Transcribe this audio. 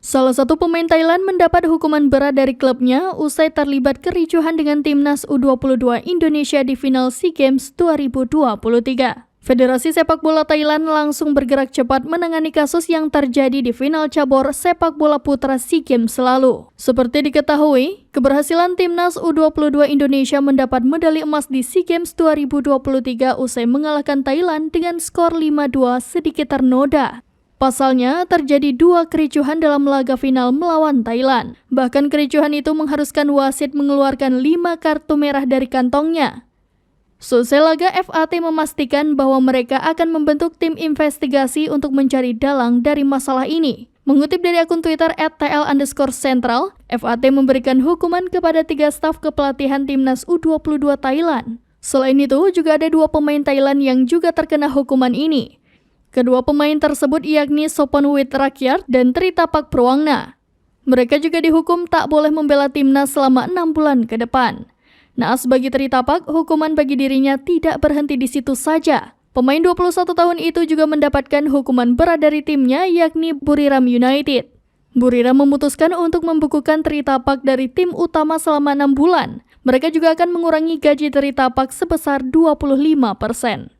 Salah satu pemain Thailand mendapat hukuman berat dari klubnya usai terlibat kericuhan dengan timnas U22 Indonesia di final SEA Games 2023. Federasi Sepak Bola Thailand langsung bergerak cepat menangani kasus yang terjadi di final cabur sepak bola putra SEA Games lalu. Seperti diketahui, keberhasilan timnas U22 Indonesia mendapat medali emas di SEA Games 2023 usai mengalahkan Thailand dengan skor 5-2 sedikit ternoda. Pasalnya, terjadi dua kericuhan dalam laga final melawan Thailand. Bahkan kericuhan itu mengharuskan wasit mengeluarkan 5 kartu merah dari kantongnya. Selesai laga, FAT memastikan bahwa mereka akan membentuk tim investigasi untuk mencari dalang dari masalah ini. Mengutip dari akun Twitter @tl_central, FAT memberikan hukuman kepada 3 staf kepelatihan timnas U22 Thailand. Selain itu, juga ada 2 pemain Thailand yang juga terkena hukuman ini. Kedua pemain tersebut yakni Soponwit Rakyat dan Tritapak Purwangna. Mereka juga dihukum tak boleh membela timnas selama 6 bulan ke depan. Naas bagi Tritapak, hukuman bagi dirinya tidak berhenti di situ saja. Pemain 21 tahun itu juga mendapatkan hukuman berat dari timnya yakni Buriram United. Buriram memutuskan untuk membukukan Tritapak dari tim utama selama 6 bulan. Mereka juga akan mengurangi gaji Tritapak sebesar 25%.